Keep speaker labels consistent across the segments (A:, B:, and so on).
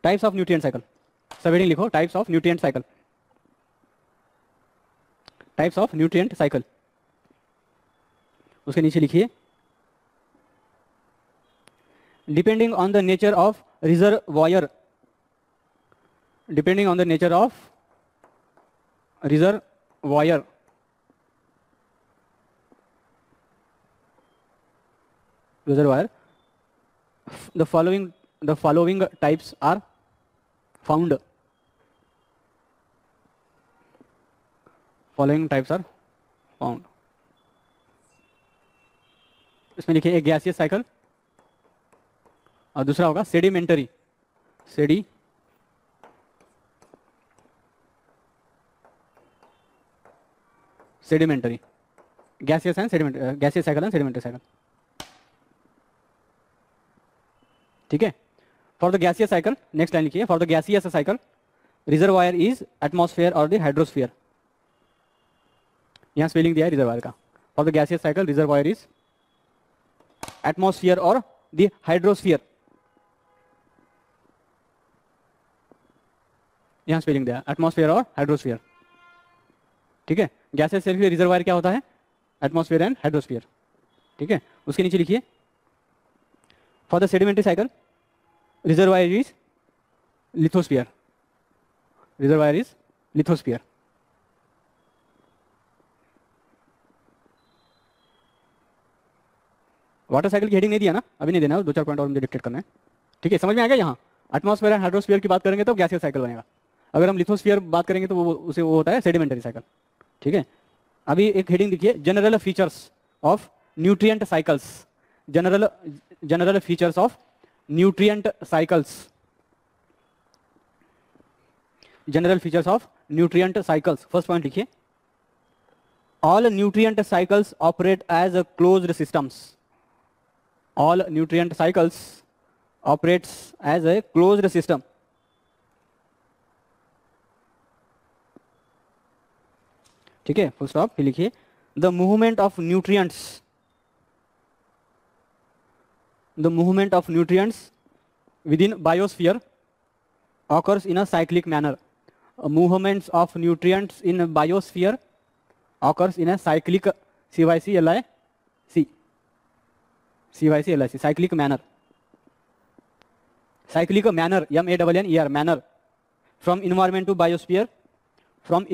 A: Types of nutrient cycle, सब heading लिखो, types of nutrient cycle, types of nutrient cycle. उसके नीचे लिखिए depending on the nature of reservoir, depending on the nature of reservoir, reservoir, the following types are found, following types are found। इसमें लिखिए एक gaseous cycle और दूसरा होगा sedimentary, sedimentary, gaseous and sedimentary, gaseous cycle and sedimentary cycle. ठीक है। For the gaseous cycle, next line लिखिए, for the gaseous cycle reservoir is atmosphere और द हाइड्रोस्फीयर। यहां स्पेलिंग दिया है रिजर्वायर का। For the gaseous cycle reservoir is atmosphere और the hydrosphere, यहां स्पेलिंग दिया एटमॉस्फेयर और हाइड्रोस्फीयर। ठीक है। गैसियस से रिजर्वायर क्या होता है? Atmosphere and hydrosphere. ठीक है। उसके नीचे लिखिए for the sedimentary cycle reservoir is lithosphere, reservoir is lithosphere. Water cycle की हेडिंग नहीं दिया ना, अभी नहीं देना, 2-4 पॉइंट और मुझे डिक्टेट करना है। ठीक है, समझ में आ गया। यहाँ एटमॉस्फेयर एंड हाइड्रोस्फीयर की बात करेंगे तो गैसियस साइकिल बनेगा, अगर हम लिथोस्फीयर बात करेंगे तो वो होता है सेडिमेंटरी साइकिल। ठीक है। अभी एक हेडिंग देखिए, general features of nutrient cycles, general features of nutrient cycles, general features of nutrient cycles. First point लिखिए, all nutrient cycles operate as closed systems, all nutrient cycles operates as a closed system. ठीक है, full stop. फिर लिखिए the movement of nutrients, the movement of nutrients within biosphere occurs in a cyclic manner. Movements of nutrients in biosphere occurs in a cyclic cyclic cyclic manner, cyclic manner, MANNER, manner, from environment to biosphere, from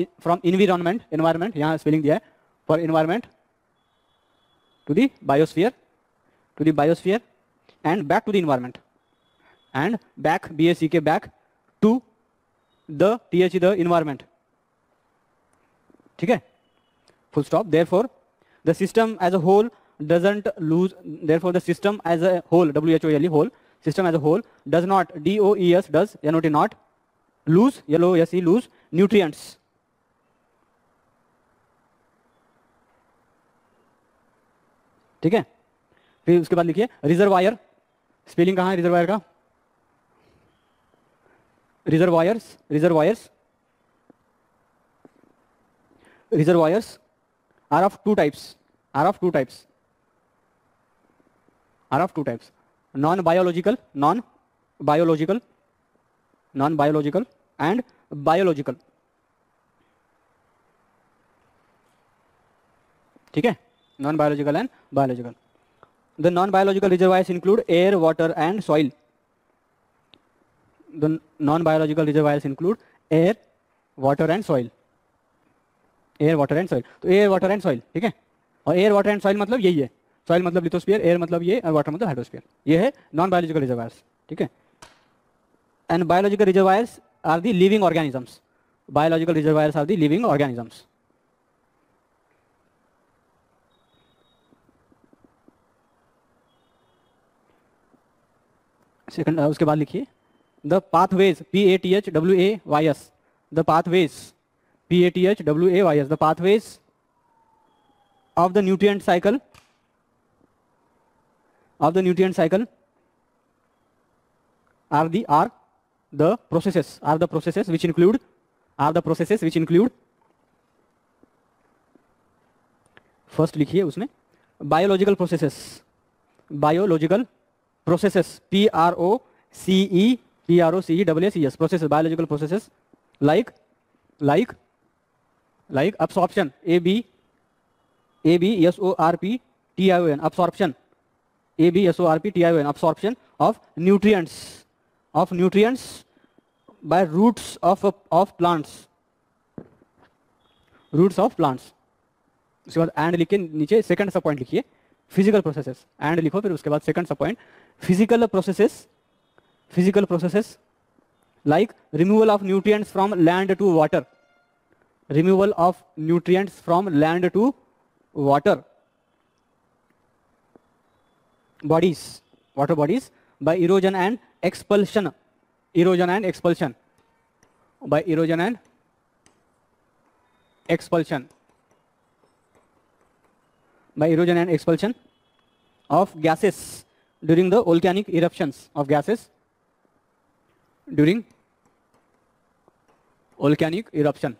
A: environment, यहाँ spelling दिया है, for environment to the biosphere, and back to the environment, and back, BACK, back to the the environment। ठीक है, full stop। Therefore the system as a whole doesn't lose, therefore the system as a whole, WHOLE, whole system as a whole does not, DOES, does not lose, LOSE, lose nutrients। ठीक है। फिर उसके बाद लिखिए reservoir, spelling कहाँ है reservoir का? Reservoirs are of two types, non-biological and biological। ठीक है, non-biological and biological। The non-biological reservoirs include air, water and soil। The non-biological reservoirs include air, water and soil। Air, water and soil, तो air, water and soil. ठीक है, और air, water and soil मतलब यही है, soil मतलब lithosphere, air मतलब ये, और वाटर मतलब हाइड्रोस्फीयर। ये है नॉन बायोलॉजिकल रिजर्वायर्स। ठीक है। And biological reservoirs are the living organisms, biological reservoirs are the living organisms. Second, उसके बाद लिखिए the pathways, PATHWAYS, the pathways, PATHWAYS, the pathways of the nutrient cycle, are the processes which include, first लिखिए उसमें biological processes, PROCESS, PROCESS, processes, biological processes like absorption, ABSORPTION, absorption, ABSORPTION, absorption of nutrients by roots of plants, roots of plants. उसके बाद and लिख के नीचे second सब point लिखिए, physical processes, and लिखो, फिर उसके बाद सेकंड सब point physical processes like removal of nutrients from land to water, removal of nutrients from land to water bodies, water bodies by erosion and expulsion, by erosion and expulsion of gases during the volcanic eruptions, of gases during volcanic eruption.